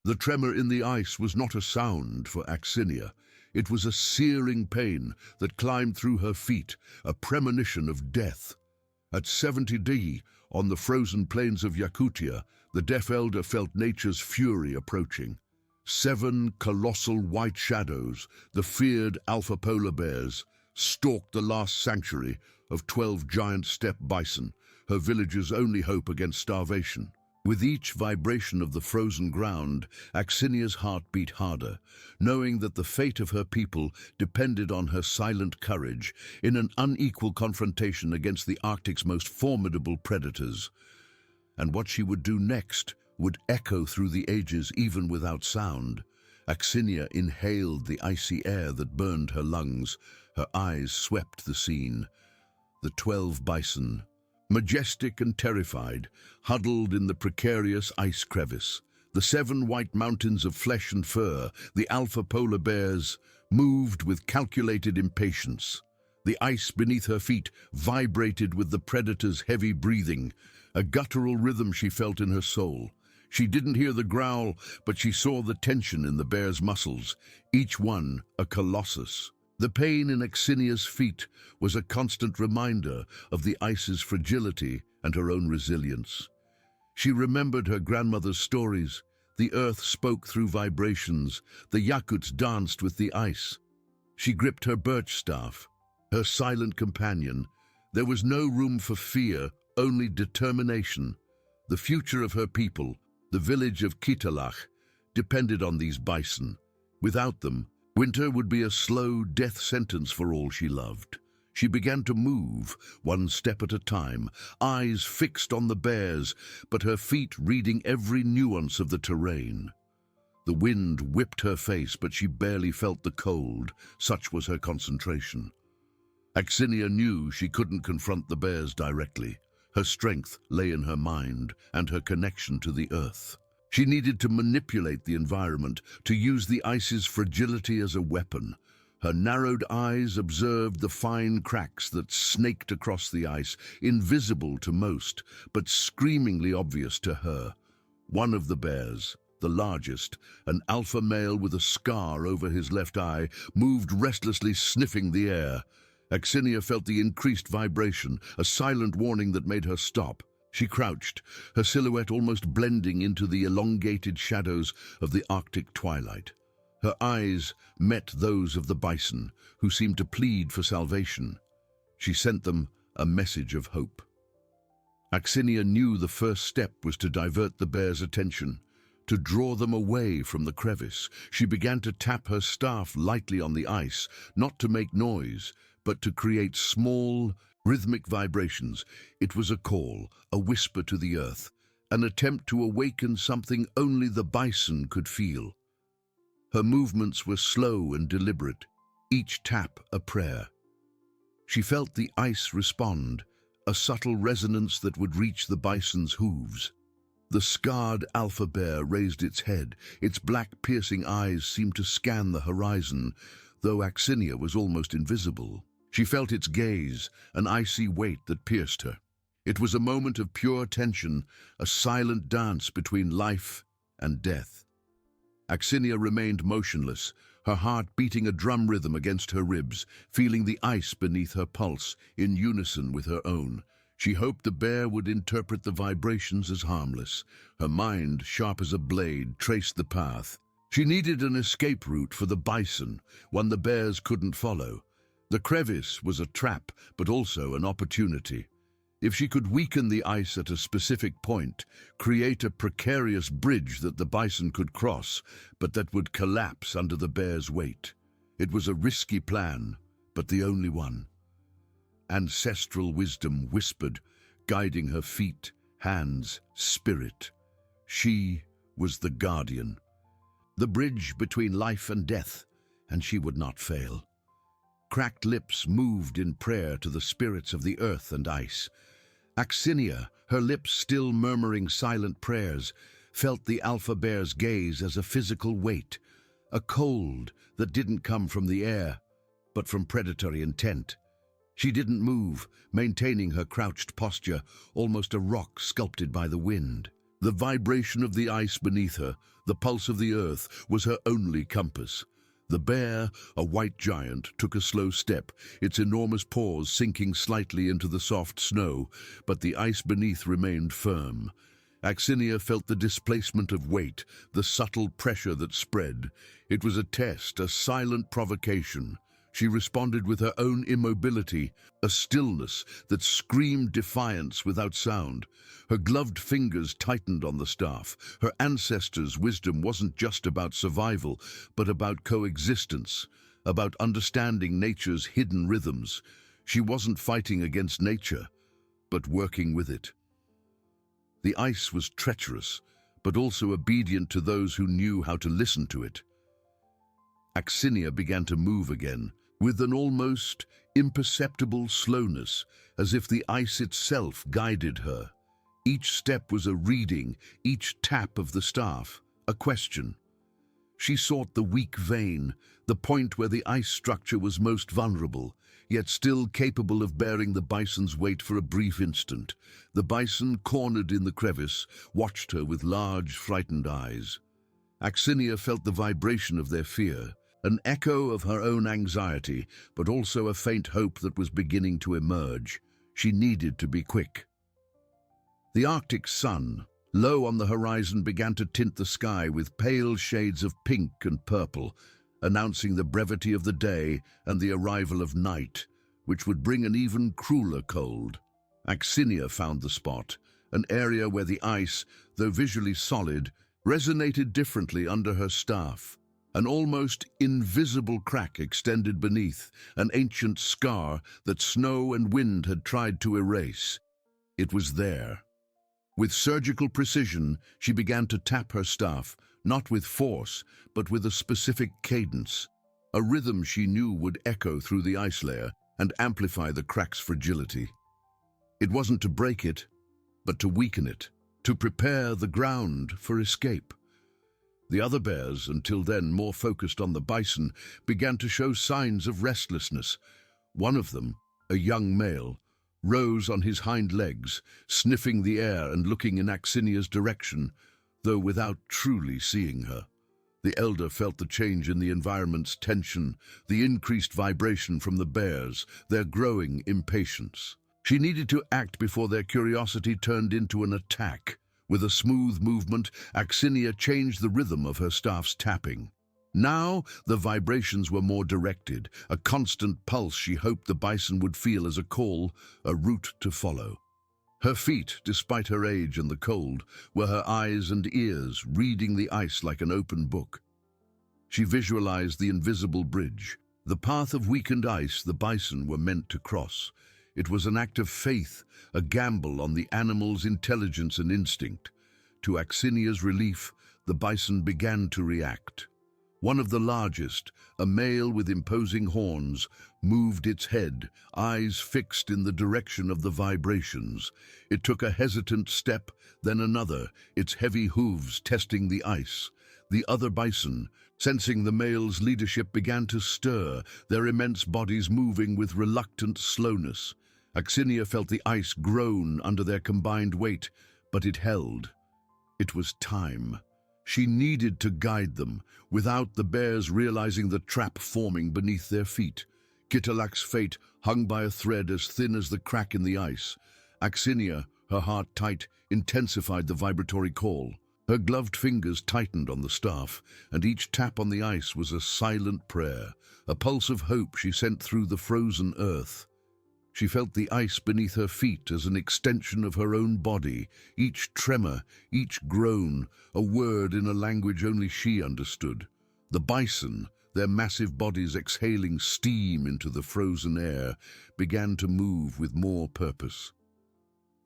The tremor in the ice was not a sound for Axinia. It was a searing pain that climbed through her feet, a premonition of death. At 70°, on the frozen plains of Yakutia, the deaf elder felt nature's fury approaching. 7 colossal white shadows, the feared alpha polar bears, stalked the last sanctuary of 12 giant steppe bison, her village's only hope against starvation. With each vibration of the frozen ground, Axinia's heart beat harder, knowing that the fate of her people depended on her silent courage in an unequal confrontation against the Arctic's most formidable predators. And what she would do next would echo through the ages even without sound. Axinia inhaled the icy air that burned her lungs. Her eyes swept the scene. The 12 bison, majestic and terrified, huddled in the precarious ice crevice. The 7 white mountains of flesh and fur, the alpha polar bears, moved with calculated impatience. The ice beneath her feet vibrated with the predator's heavy breathing, a guttural rhythm she felt in her soul. She didn't hear the growl, but she saw the tension in the bear's muscles, each one a colossus. The pain in Axinia's feet was a constant reminder of the ice's fragility and her own resilience. She remembered her grandmother's stories. The earth spoke through vibrations. The Yakuts danced with the ice. She gripped her birch staff, her silent companion. There was no room for fear, only determination. The future of her people, the village of Kitalach, depended on these bison. Without them, winter would be a slow death sentence for all she loved. She began to move, one step at a time, eyes fixed on the bears, but her feet reading every nuance of the terrain. The wind whipped her face, but she barely felt the cold, such was her concentration. Axinia knew she couldn't confront the bears directly. Her strength lay in her mind and her connection to the earth. She needed to manipulate the environment, to use the ice's fragility as a weapon. Her narrowed eyes observed the fine cracks that snaked across the ice, invisible to most, but screamingly obvious to her. One of the bears, the largest, an alpha male with a scar over his left eye, moved restlessly, sniffing the air. Axinia felt the increased vibration, a silent warning that made her stop. She crouched, her silhouette almost blending into the elongated shadows of the Arctic twilight. Her eyes met those of the bison, who seemed to plead for salvation. She sent them a message of hope. Axinia knew the first step was to divert the bears' attention, to draw them away from the crevice. She began to tap her staff lightly on the ice, not to make noise, but to create small, rhythmic vibrations. It was a call, a whisper to the earth, an attempt to awaken something only the bison could feel. Her movements were slow and deliberate, each tap a prayer. She felt the ice respond, a subtle resonance that would reach the bison's hooves. The scarred alpha bear raised its head. Its black piercing eyes seemed to scan the horizon, though Axinia was almost invisible. She felt its gaze, an icy weight that pierced her. It was a moment of pure tension, a silent dance between life and death. Axinia remained motionless, her heart beating a drum rhythm against her ribs, feeling the ice beneath her pulse in unison with her own. She hoped the bear would interpret the vibrations as harmless. Her mind, sharp as a blade, traced the path. She needed an escape route for the bison, one the bears couldn't follow. The crevice was a trap, but also an opportunity. If she could weaken the ice at a specific point, create a precarious bridge that the bison could cross, but that would collapse under the bear's weight. It was a risky plan, but the only one. Ancestral wisdom whispered, guiding her feet, hands, spirit. She was the guardian. The bridge between life and death, and she would not fail. Cracked lips moved in prayer to the spirits of the earth and ice. Axinia, her lips still murmuring silent prayers, felt the alpha bear's gaze as a physical weight, a cold that didn't come from the air, but from predatory intent. She didn't move, maintaining her crouched posture, almost a rock sculpted by the wind. The vibration of the ice beneath her, the pulse of the earth, was her only compass. The bear, a white giant, took a slow step, its enormous paws sinking slightly into the soft snow, but the ice beneath remained firm. Axinia felt the displacement of weight, the subtle pressure that spread. It was a test, a silent provocation. She responded with her own immobility, a stillness that screamed defiance without sound. Her gloved fingers tightened on the staff. Her ancestors' wisdom wasn't just about survival, but about coexistence, about understanding nature's hidden rhythms. She wasn't fighting against nature, but working with it. The ice was treacherous, but also obedient to those who knew how to listen to it. Axinia began to move again, with an almost imperceptible slowness, as if the ice itself guided her. Each step was a reading, each tap of the staff, a question. She sought the weak vein, the point where the ice structure was most vulnerable, yet still capable of bearing the bison's weight for a brief instant. The bison, cornered in the crevice, watched her with large, frightened eyes. Axinia felt the vibration of their fear, an echo of her own anxiety, but also a faint hope that was beginning to emerge. She needed to be quick. The Arctic sun, low on the horizon, began to tint the sky with pale shades of pink and purple, announcing the brevity of the day and the arrival of night, which would bring an even crueler cold. Axinia found the spot, an area where the ice, though visually solid, resonated differently under her staff. An almost invisible crack extended beneath, an ancient scar that snow and wind had tried to erase. It was there. With surgical precision, she began to tap her staff, not with force, but with a specific cadence, a rhythm she knew would echo through the ice layer and amplify the crack's fragility. It wasn't to break it, but to weaken it, to prepare the ground for escape. The other bears, until then more focused on the bison, began to show signs of restlessness. One of them, a young male, rose on his hind legs, sniffing the air and looking in Axinia's direction, though without truly seeing her. The elder felt the change in the environment's tension, the increased vibration from the bears, their growing impatience. She needed to act before their curiosity turned into an attack. With a smooth movement, Axinia changed the rhythm of her staff's tapping. Now, the vibrations were more directed, a constant pulse she hoped the bison would feel as a call, a route to follow. Her feet, despite her age and the cold, were her eyes and ears, reading the ice like an open book. She visualized the invisible bridge, the path of weakened ice the bison were meant to cross. It was an act of faith, a gamble on the animal's intelligence and instinct. To Axinia's relief, the bison began to react. One of the largest, a male with imposing horns, moved its head, eyes fixed in the direction of the vibrations. It took a hesitant step, then another, its heavy hooves testing the ice. The other bison, sensing the male's leadership, began to stir, their immense bodies moving with reluctant slowness. Axinia felt the ice groan under their combined weight, but it held. It was time. She needed to guide them, without the bears realizing the trap forming beneath their feet. Kitalak's fate hung by a thread as thin as the crack in the ice. Axinia, her heart tight, intensified the vibratory call. Her gloved fingers tightened on the staff, and each tap on the ice was a silent prayer, a pulse of hope she sent through the frozen earth. She felt the ice beneath her feet as an extension of her own body, each tremor, each groan, a word in a language only she understood. The bison, their massive bodies exhaling steam into the frozen air, began to move with more purpose.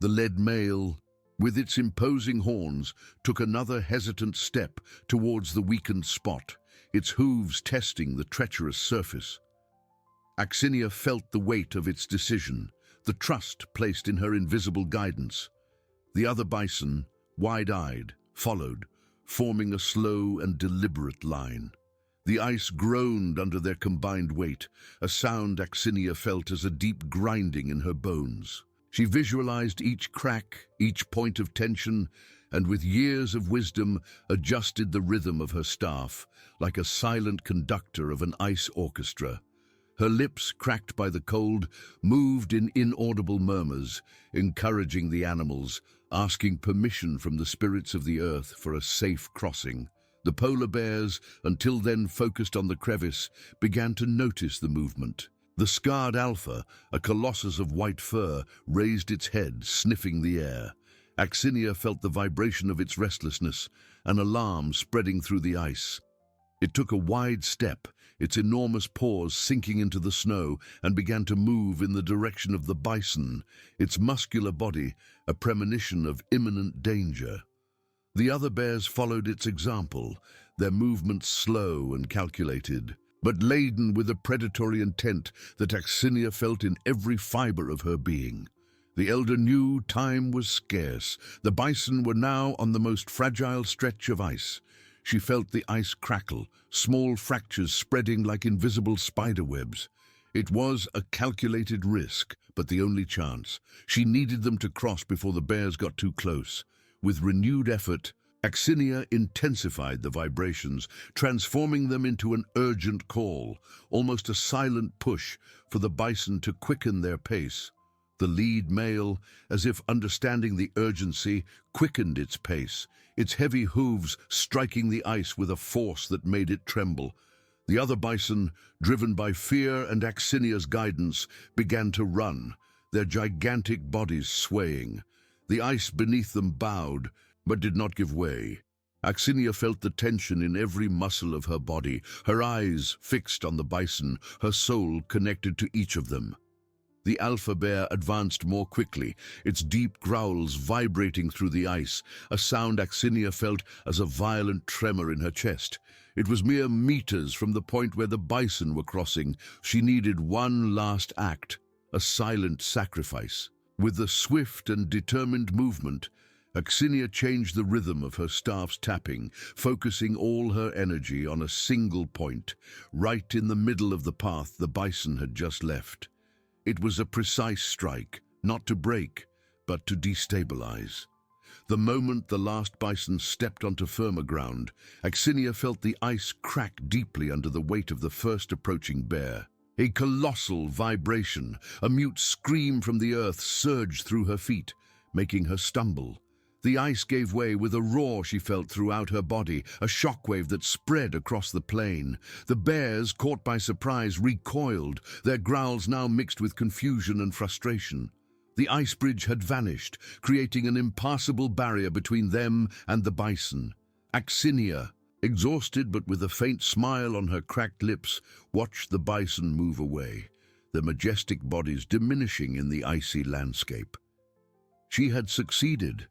The lead male, with its imposing horns, took another hesitant step towards the weakened spot, its hooves testing the treacherous surface. Axinia felt the weight of its decision, the trust placed in her invisible guidance. The other bison, wide-eyed, followed, forming a slow and deliberate line. The ice groaned under their combined weight, a sound Axinia felt as a deep grinding in her bones. She visualized each crack, each point of tension, and with years of wisdom adjusted the rhythm of her staff, like a silent conductor of an ice orchestra. Her lips, cracked by the cold, moved in inaudible murmurs, encouraging the animals, asking permission from the spirits of the earth for a safe crossing. The polar bears, until then focused on the crevice, began to notice the movement. The scarred alpha, a colossus of white fur, raised its head, sniffing the air. Axinia felt the vibration of its restlessness, an alarm spreading through the ice. It took a wide step, its enormous paws sinking into the snow, and began to move in the direction of the bison, its muscular body a premonition of imminent danger. The other bears followed its example, their movements slow and calculated, but laden with a predatory intent that Axinia felt in every fiber of her being. The elder knew time was scarce. The bison were now on the most fragile stretch of ice. She felt the ice crackle, small fractures spreading like invisible spiderwebs. It was a calculated risk, but the only chance. She needed them to cross before the bears got too close. With renewed effort, Axinia intensified the vibrations, transforming them into an urgent call, almost a silent push for the bison to quicken their pace. The lead male, as if understanding the urgency, quickened its pace, its heavy hooves striking the ice with a force that made it tremble. The other bison, driven by fear and Axinia's guidance, began to run, their gigantic bodies swaying. The ice beneath them bowed, but did not give way. Axinia felt the tension in every muscle of her body, her eyes fixed on the bison, her soul connected to each of them. The alpha bear advanced more quickly, its deep growls vibrating through the ice, a sound Axinia felt as a violent tremor in her chest. It was mere meters from the point where the bison were crossing. She needed one last act, a silent sacrifice. With a swift and determined movement, Axinia changed the rhythm of her staff's tapping, focusing all her energy on a single point, right in the middle of the path the bison had just left. It was a precise strike, not to break, but to destabilize. The moment the last bison stepped onto firmer ground, Axinia felt the ice crack deeply under the weight of the first approaching bear. A colossal vibration, a mute scream from the earth surged through her feet, making her stumble. The ice gave way with a roar she felt throughout her body, a shockwave that spread across the plain. The bears, caught by surprise, recoiled, their growls now mixed with confusion and frustration. The ice bridge had vanished, creating an impassable barrier between them and the bison. Axinia, exhausted but with a faint smile on her cracked lips, watched the bison move away, their majestic bodies diminishing in the icy landscape. She had succeeded.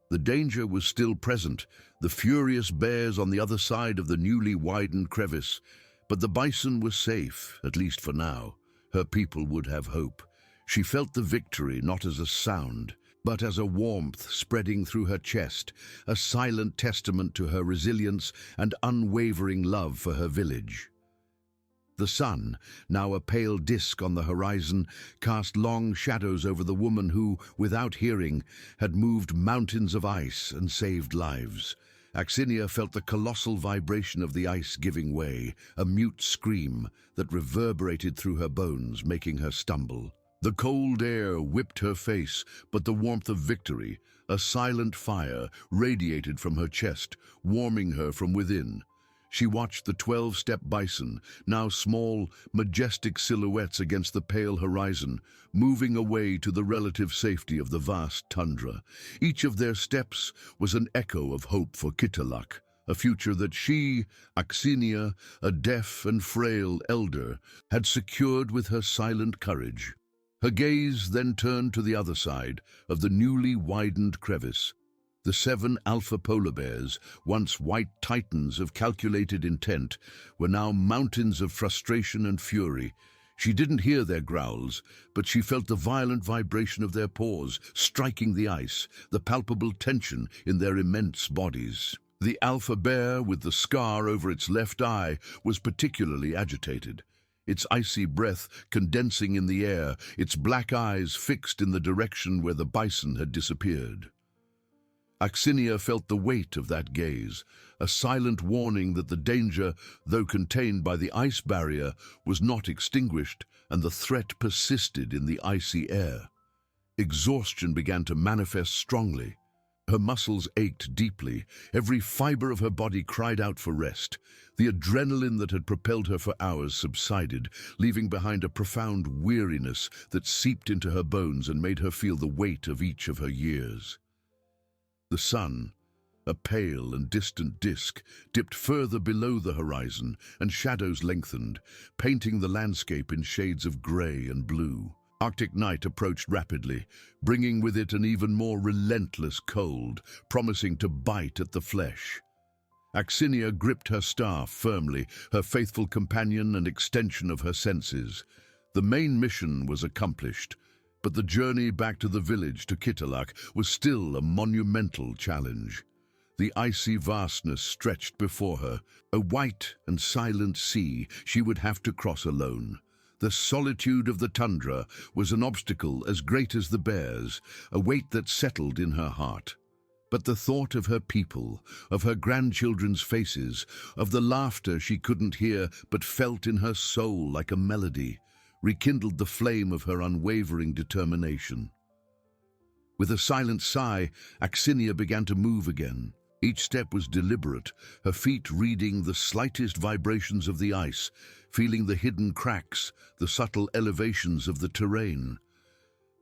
The danger was still present, the furious bears on the other side of the newly widened crevice, but the bison was safe, at least for now. Her people would have hope. She felt the victory not as a sound, but as a warmth spreading through her chest, a silent testament to her resilience and unwavering love for her village. The sun, now a pale disk on the horizon, cast long shadows over the woman who, without hearing, had moved mountains of ice and saved lives. Axinia felt the colossal vibration of the ice giving way, a mute scream that reverberated through her bones, making her stumble. The cold air whipped her face, but the warmth of victory, a silent fire, radiated from her chest, warming her from within. She watched the 12-step bison, now small, majestic silhouettes against the pale horizon, moving away to the relative safety of the vast tundra. Each of their steps was an echo of hope for Kitalak, a future that she, Axinia, a deaf and frail elder, had secured with her silent courage. Her gaze then turned to the other side of the newly widened crevice. The 7 alpha polar bears, once white titans of calculated intent, were now mountains of frustration and fury. She didn't hear their growls, but she felt the violent vibration of their paws striking the ice, the palpable tension in their immense bodies. The alpha bear, with the scar over its left eye, was particularly agitated. Its icy breath condensing in the air, its black eyes fixed in the direction where the bison had disappeared. Axinia felt the weight of that gaze, a silent warning that the danger, though contained by the ice barrier, was not extinguished, and the threat persisted in the icy air. Exhaustion began to manifest strongly. Her muscles ached deeply, every fiber of her body cried out for rest. The adrenaline that had propelled her for hours subsided, leaving behind a profound weariness that seeped into her bones and made her feel the weight of each of her years. The sun, a pale and distant disk, dipped further below the horizon, and shadows lengthened, painting the landscape in shades of grey and blue. Arctic night approached rapidly, bringing with it an even more relentless cold, promising to bite at the flesh. Axinia gripped her staff firmly, her faithful companion and extension of her senses. The main mission was accomplished, but the journey back to the village to Kitalak was still a monumental challenge. The icy vastness stretched before her, a white and silent sea she would have to cross alone. The solitude of the tundra was an obstacle as great as the bears, a weight that settled in her heart. But the thought of her people, of her grandchildren's faces, of the laughter she couldn't hear but felt in her soul like a melody, rekindled the flame of her unwavering determination. With a silent sigh, Axinia began to move again. Each step was deliberate, her feet reading the slightest vibrations of the ice, feeling the hidden cracks, the subtle elevations of the terrain.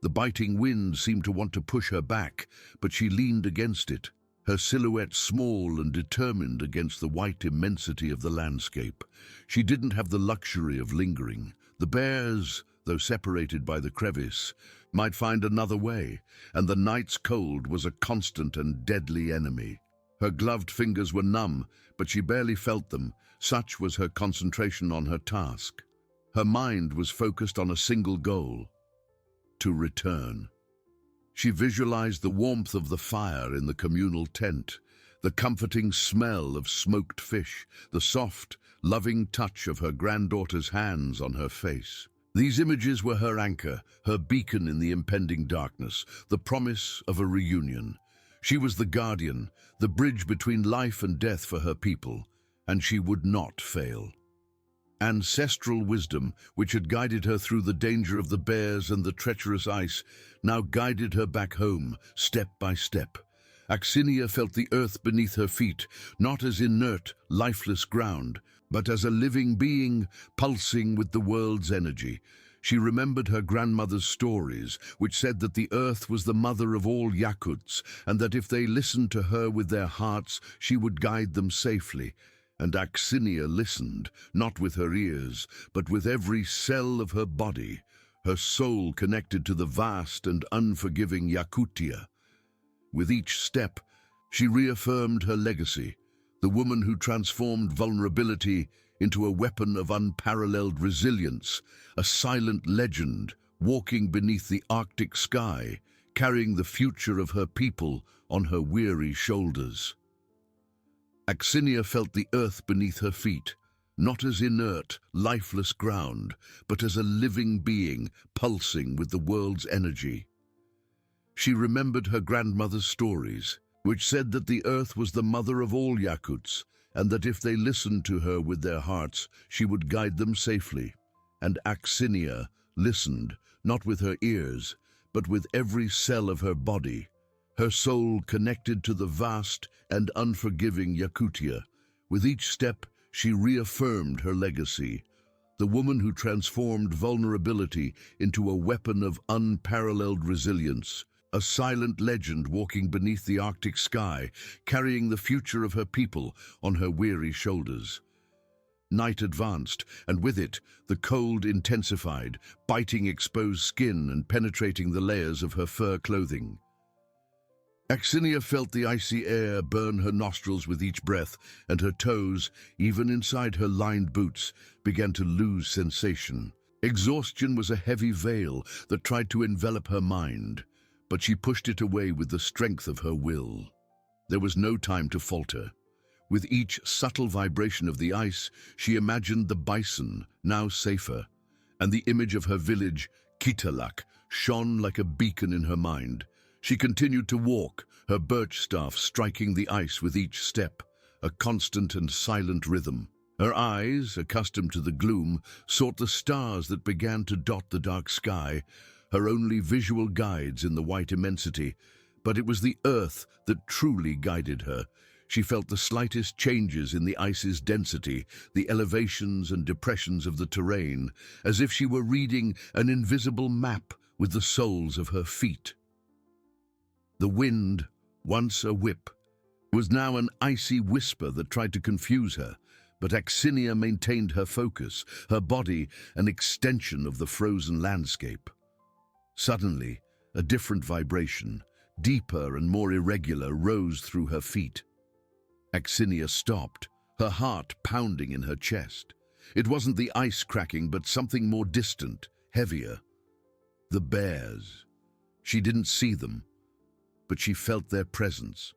The biting wind seemed to want to push her back, but she leaned against it, her silhouette small and determined against the white immensity of the landscape. She didn't have the luxury of lingering. The bears, though separated by the crevice, might find another way, and the night's cold was a constant and deadly enemy. Her gloved fingers were numb, but she barely felt them, such was her concentration on her task. Her mind was focused on a single goal: to return. She visualized the warmth of the fire in the communal tent, the comforting smell of smoked fish, the soft, loving touch of her granddaughter's hands on her face. These images were her anchor, her beacon in the impending darkness, the promise of a reunion. She was the guardian, the bridge between life and death for her people, and she would not fail. Ancestral wisdom, which had guided her through the danger of the bears and the treacherous ice, now guided her back home, step by step. Axinia felt the earth beneath her feet, not as inert, lifeless ground, but as a living being pulsing with the world's energy. She remembered her grandmother's stories, which said that the earth was the mother of all Yakuts, and that if they listened to her with their hearts, she would guide them safely. And Axinia listened, not with her ears, but with every cell of her body, her soul connected to the vast and unforgiving Yakutia. With each step, she reaffirmed her legacy, the woman who transformed vulnerability into a weapon of unparalleled resilience, a silent legend walking beneath the Arctic sky, carrying the future of her people on her weary shoulders. Axinia felt the earth beneath her feet, not as inert, lifeless ground, but as a living being pulsing with the world's energy. She remembered her grandmother's stories, which said that the earth was the mother of all Yakuts, and that if they listened to her with their hearts, she would guide them safely. And Axinia listened, not with her ears, but with every cell of her body, her soul connected to the vast and unforgiving Yakutia. With each step, she reaffirmed her legacy, the woman who transformed vulnerability into a weapon of unparalleled resilience, a silent legend walking beneath the Arctic sky, carrying the future of her people on her weary shoulders. Night advanced, and with it, the cold intensified, biting exposed skin and penetrating the layers of her fur clothing. Axinia felt the icy air burn her nostrils with each breath, and her toes, even inside her lined boots, began to lose sensation. Exhaustion was a heavy veil that tried to envelop her mind, but she pushed it away with the strength of her will. There was no time to falter. With each subtle vibration of the ice, she imagined the bison, now safer, and the image of her village, Kitalak, shone like a beacon in her mind. She continued to walk, her birch staff striking the ice with each step, a constant and silent rhythm. Her eyes, accustomed to the gloom, sought the stars that began to dot the dark sky, her only visual guides in the white immensity. But it was the earth that truly guided her. She felt the slightest changes in the ice's density, the elevations and depressions of the terrain, as if she were reading an invisible map with the soles of her feet. The wind, once a whip, was now an icy whisper that tried to confuse her, but Axinia maintained her focus, her body an extension of the frozen landscape. Suddenly, a different vibration, deeper and more irregular, rose through her feet. Axinia stopped, her heart pounding in her chest. It wasn't the ice cracking, but something more distant, heavier. The bears. She didn't see them, but she felt their presence.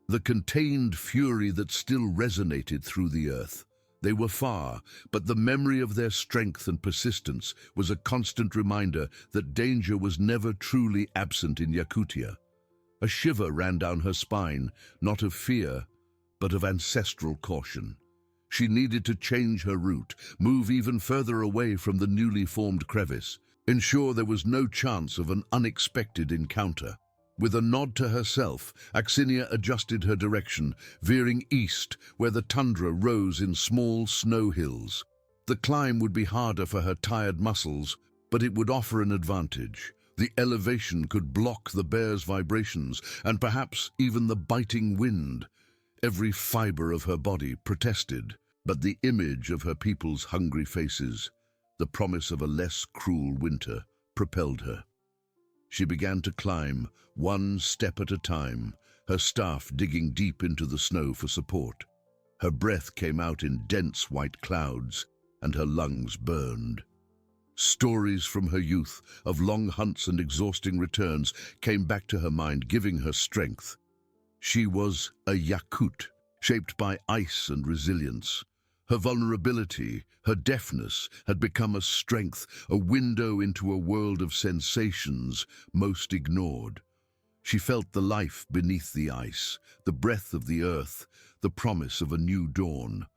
The contained fury that still resonated through the earth. They were far, but the memory of their strength and persistence was a constant reminder that danger was never truly absent in Yakutia. A shiver ran down her spine, not of fear, but of ancestral caution. She needed to change her route, move even further away from the newly formed crevice, ensure there was no chance of an unexpected encounter. With a nod to herself, Axinia adjusted her direction, veering east where the tundra rose in small snow hills. The climb would be harder for her tired muscles, but it would offer an advantage. The elevation could block the bear's vibrations and perhaps even the biting wind. Every fiber of her body protested, but the image of her people's hungry faces, the promise of a less cruel winter, propelled her. She began to climb, one step at a time, her staff digging deep into the snow for support. Her breath came out in dense white clouds, and her lungs burned. Stories from her youth of long hunts and exhausting returns came back to her mind, giving her strength. She was a YAKUT, shaped by ice and resilience. Her vulnerability, her deafness, had become a strength, a window into a world of sensations most ignored. She felt the life beneath the ice, the breath of the earth, the promise of a new dawn.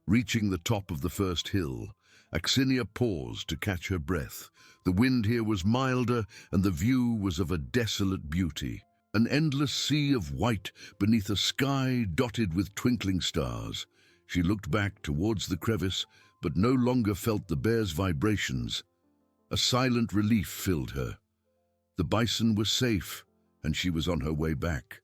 Reaching the top of the first hill, Axinia paused to catch her breath. The wind here was milder, and the view was of a desolate beauty. An endless sea of white beneath a sky dotted with twinkling stars. She looked back towards the crevice, but no longer felt the bear's vibrations. A silent relief filled her. The bison was safe, and she was on her way back.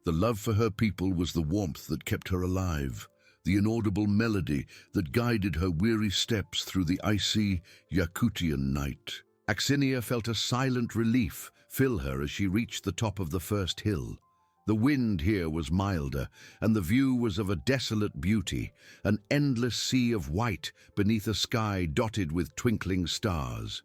The love for her people was the warmth that kept her alive, the inaudible melody that guided her weary steps through the icy Yakutian night. Axinia felt a silent relief fill her as she reached the top of the first hill. The wind here was milder, and the view was of a desolate beauty, an endless sea of white beneath a sky dotted with twinkling stars.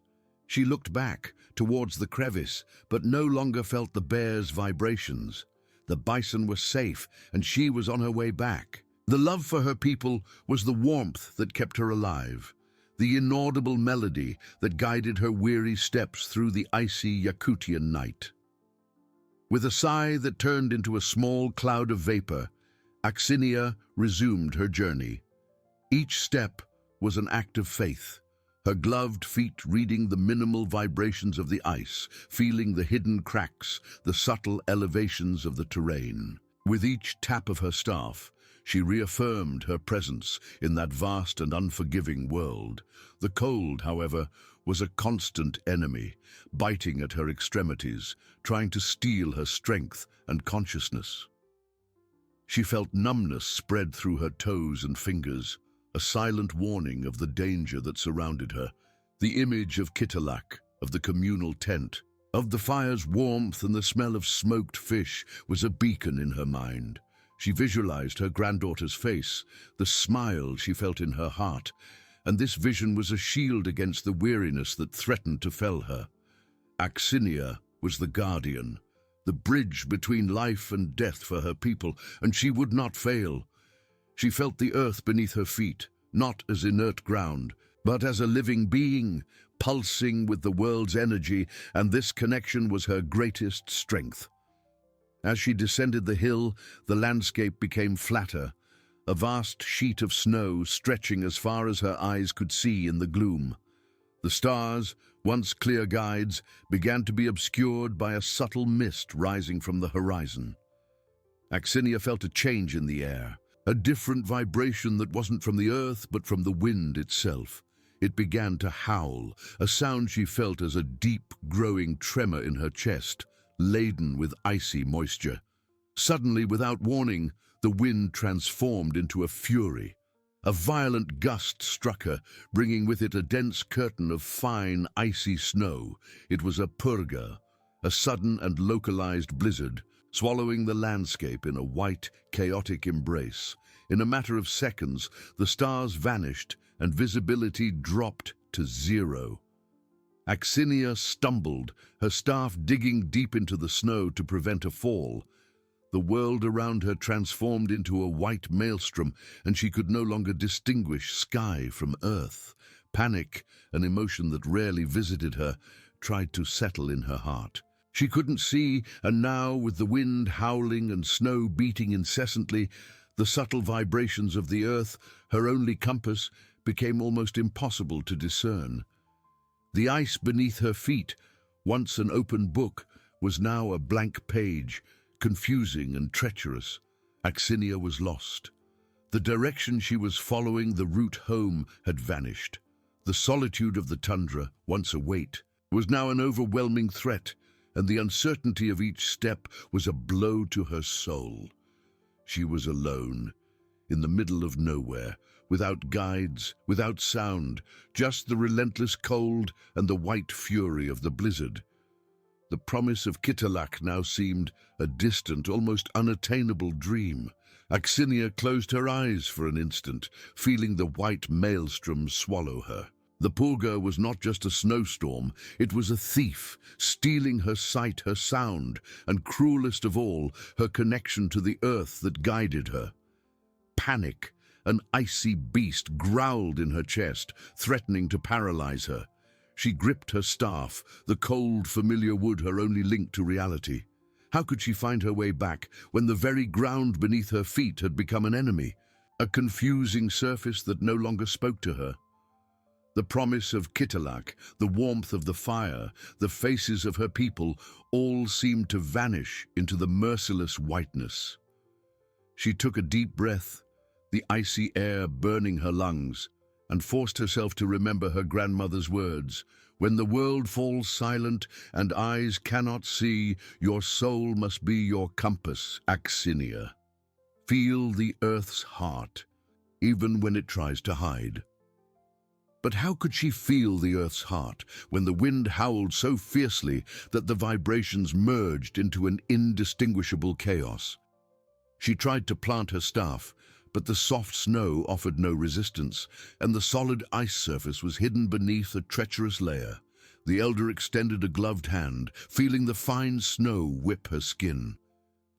She looked back towards the crevice, but no longer felt the bear's vibrations. The bison was safe, and she was on her way back. The love for her people was the warmth that kept her alive, the inaudible melody that guided her weary steps through the icy Yakutian night. With a sigh that turned into a small cloud of vapor, Axinia resumed her journey. Each step was an act of faith, her gloved feet reading the minimal vibrations of the ice, feeling the hidden cracks, the subtle elevations of the terrain. With each tap of her staff, she reaffirmed her presence in that vast and unforgiving world. The cold, however, was a constant enemy, biting at her extremities, trying to steal her strength and consciousness. She felt numbness spread through her toes and fingers, a silent warning of the danger that surrounded her. The image of Kitalak, of the communal tent, of the fire's warmth and the smell of smoked fish was a beacon in her mind. She visualized her granddaughter's face, the smile she felt in her heart, and this vision was a shield against the weariness that threatened to fell her. Axinia was the guardian, the bridge between life and death for her people, and she would not fail. She felt the earth beneath her feet, not as inert ground, but as a living being, pulsing with the world's energy, and this connection was her greatest strength. As she descended the hill, the landscape became flatter, a vast sheet of snow stretching as far as her eyes could see in the gloom. The stars, once clear guides, began to be obscured by a subtle mist rising from the horizon. Axinia felt a change in the air, a different vibration that wasn't from the earth but from the wind itself. It began to howl, a sound she felt as a deep, growing tremor in her chest, laden with icy moisture. Suddenly, without warning, the wind transformed into a fury. A violent gust struck her, bringing with it a dense curtain of fine, icy snow. It was a purga, a sudden and localized blizzard, swallowing the landscape in a white, chaotic embrace. In a matter of seconds, the stars vanished and visibility dropped to zero. Axinia stumbled, her staff digging deep into the snow to prevent a fall. The world around her transformed into a white maelstrom, and she could no longer distinguish sky from earth. Panic, an emotion that rarely visited her, tried to settle in her heart. She couldn't see, and now, with the wind howling and snow beating incessantly, the subtle vibrations of the earth, her only compass, became almost impossible to discern. The ice beneath her feet, once an open book, was now a blank page, confusing and treacherous. Axinia was lost. The direction she was following, the route home, had vanished. The solitude of the tundra, once a weight, was now an overwhelming threat, and the uncertainty of each step was a blow to her soul. She was alone, in the middle of nowhere, without guides, without sound, just the relentless cold and the white fury of the blizzard. The promise of Kitalak now seemed a distant, almost unattainable dream. Axinia closed her eyes for an instant, feeling the white maelstrom swallow her. The purga was not just a snowstorm, it was a thief, stealing her sight, her sound, and cruelest of all, her connection to the earth that guided her. Panic, an icy beast, growled in her chest, threatening to paralyze her. She gripped her staff, the cold, familiar wood her only link to reality. How could she find her way back when the very ground beneath her feet had become an enemy, a confusing surface that no longer spoke to her? The promise of Kitalak, the warmth of the fire, the faces of her people, all seemed to vanish into the merciless whiteness. She took a deep breath, the icy air burning her lungs, and forced herself to remember her grandmother's words. When the world falls silent and eyes cannot see, your soul must be your compass, Axinia. Feel the earth's heart, even when it tries to hide. But how could she feel the earth's heart when the wind howled so fiercely that the vibrations merged into an indistinguishable chaos? She tried to plant her staff, but the soft snow offered no resistance, and the solid ice surface was hidden beneath a treacherous layer. The elder extended a gloved hand, feeling the fine snow whip her skin.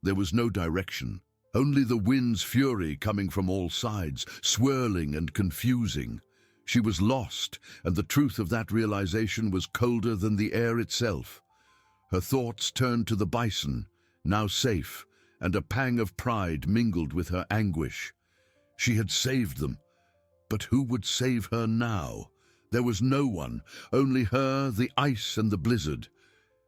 There was no direction, only the wind's fury coming from all sides, swirling and confusing. She was lost, and the truth of that realization was colder than the air itself. Her thoughts turned to the bison, now safe, and a pang of pride mingled with her anguish. She had saved them, but who would save her now? There was no one, only her, the ice and the blizzard.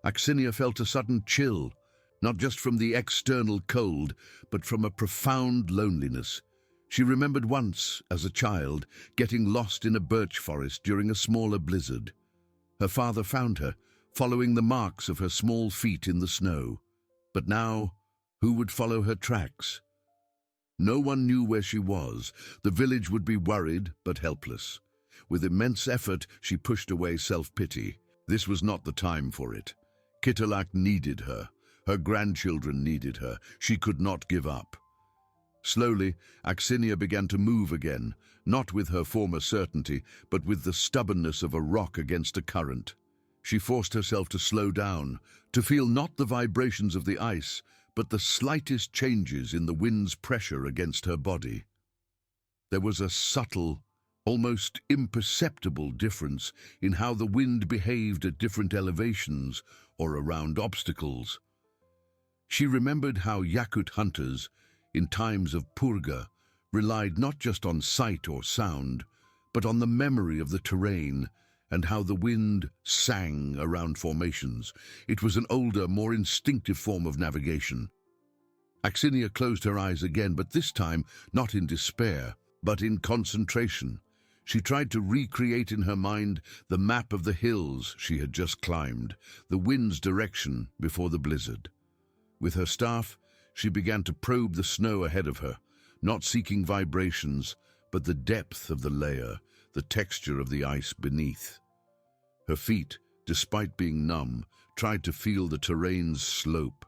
Axinia felt a sudden chill, not just from the external cold, but from a profound loneliness. She remembered once, as a child, getting lost in a birch forest during a smaller blizzard. Her father found her, following the marks of her small feet in the snow. But now, who would follow her tracks? No one knew where she was. The village would be worried, but helpless. With immense effort, she pushed away self-pity. This was not the time for it. Kitalak needed her. Her grandchildren needed her. She could not give up. Slowly, Axinia began to move again, not with her former certainty, but with the stubbornness of a rock against a current. She forced herself to slow down, to feel not the vibrations of the ice, but the slightest changes in the wind's pressure against her body. There was a subtle, almost imperceptible difference in how the wind behaved at different elevations or around obstacles. She remembered how Yakut hunters, in times of purga, relied not just on sight or sound, but on the memory of the terrain and how the wind sang around formations. It was an older, more instinctive form of navigation. Axinia closed her eyes again, but this time not in despair, but in concentration. She tried to recreate in her mind the map of the hills she had just climbed, the wind's direction before the blizzard. With her staff, she began to probe the snow ahead of her, not seeking vibrations, but the depth of the layer, the texture of the ice beneath. Her feet, despite being numb, tried to feel the terrain's slope,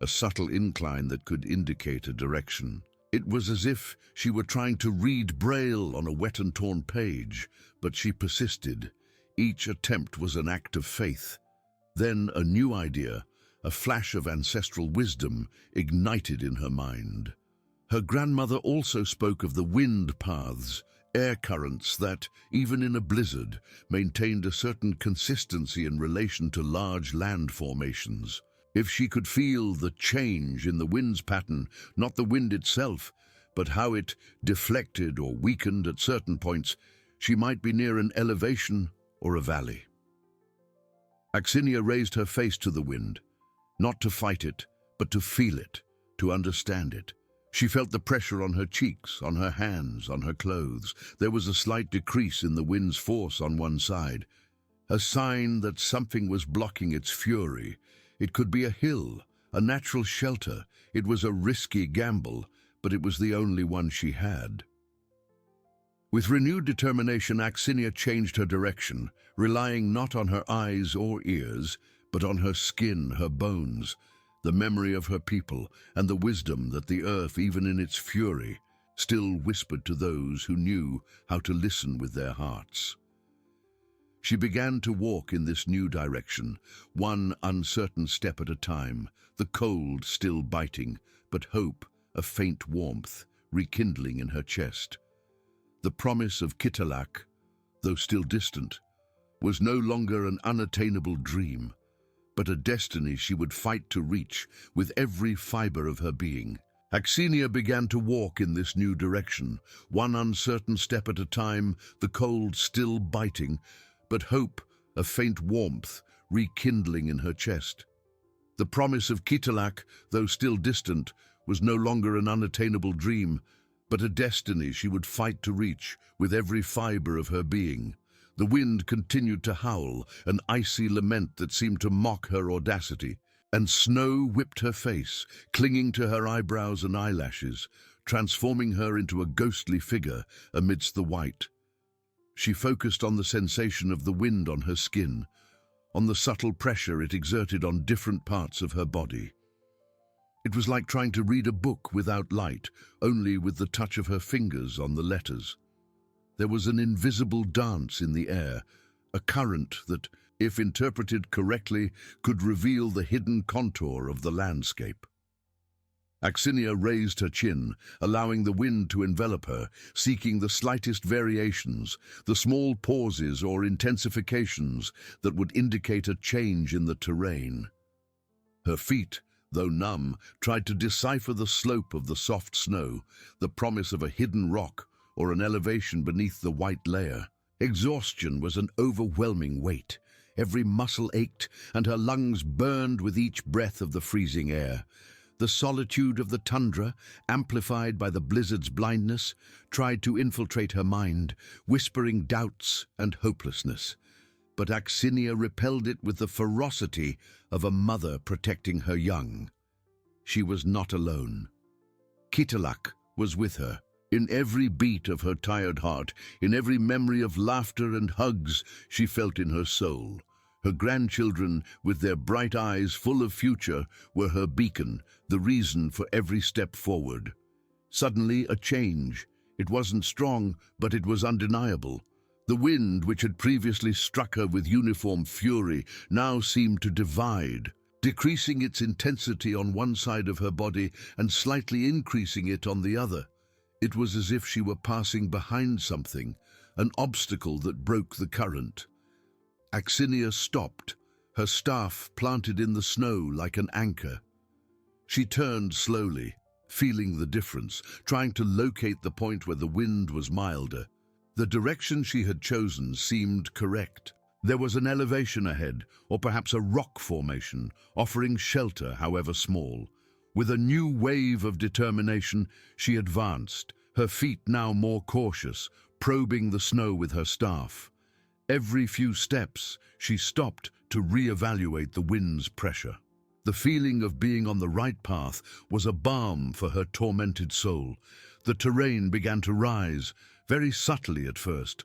a subtle incline that could indicate a direction. It was as if she were trying to read Braille on a wet and torn page, but she persisted. Each attempt was an act of faith. Then a new idea, a flash of ancestral wisdom, ignited in her mind. Her grandmother also spoke of the wind paths, air currents that, even in a blizzard, maintained a certain consistency in relation to large land formations. If she could feel the change in the wind's pattern, not the wind itself, but how it deflected or weakened at certain points, she might be near an elevation or a valley. Axinia raised her face to the wind, not to fight it, but to feel it, to understand it. She felt the pressure on her cheeks, on her hands, on her clothes. There was a slight decrease in the wind's force on one side, a sign that something was blocking its fury. It could be a hill, a natural shelter. It was a risky gamble, but it was the only one she had. With renewed determination, Axinia changed her direction, relying not on her eyes or ears, but on her skin, her bones, the memory of her people, and the wisdom that the earth, even in its fury, still whispered to those who knew how to listen with their hearts. She began to walk in this new direction, one uncertain step at a time, the cold still biting, but hope, a faint warmth, rekindling in her chest. The promise of Kitalak, though still distant, was no longer an unattainable dream, but a destiny she would fight to reach with every fiber of her being. Axinia began to walk in this new direction, one uncertain step at a time, the cold still biting, but hope, a faint warmth, rekindling in her chest. The promise of Kitalak, though still distant, was no longer an unattainable dream, but a destiny she would fight to reach with every fiber of her being. The wind continued to howl, an icy lament that seemed to mock her audacity, and snow whipped her face, clinging to her eyebrows and eyelashes, transforming her into a ghostly figure amidst the white. She focused on the sensation of the wind on her skin, on the subtle pressure it exerted on different parts of her body. It was like trying to read a book without light, only with the touch of her fingers on the letters. There was an invisible dance in the air, a current that, if interpreted correctly, could reveal the hidden contour of the landscape. Axinia raised her chin, allowing the wind to envelop her, seeking the slightest variations, the small pauses or intensifications that would indicate a change in the terrain. Her feet, though numb, tried to decipher the slope of the soft snow, the promise of a hidden rock or an elevation beneath the white layer. Exhaustion was an overwhelming weight. Every muscle ached, and her lungs burned with each breath of the freezing air. The solitude of the tundra, amplified by the blizzard's blindness, tried to infiltrate her mind, whispering doubts and hopelessness. But Axinia repelled it with the ferocity of a mother protecting her young. She was not alone. Kitalak was with her. In every beat of her tired heart, in every memory of laughter and hugs she felt in her soul. Her grandchildren, with their bright eyes full of future, were her beacon, the reason for every step forward. Suddenly, a change. It wasn't strong, but it was undeniable. The wind, which had previously struck her with uniform fury, now seemed to divide, decreasing its intensity on one side of her body and slightly increasing it on the other. It was as if she were passing behind something, an obstacle that broke the current. Axinia stopped, her staff planted in the snow like an anchor. She turned slowly, feeling the difference, trying to locate the point where the wind was milder. The direction she had chosen seemed correct. There was an elevation ahead, or perhaps a rock formation, offering shelter, however small. With a new wave of determination, she advanced, her feet now more cautious, probing the snow with her staff. Every few steps, she stopped to re-evaluate the wind's pressure. The feeling of being on the right path was a balm for her tormented soul. The terrain began to rise, very subtly at first,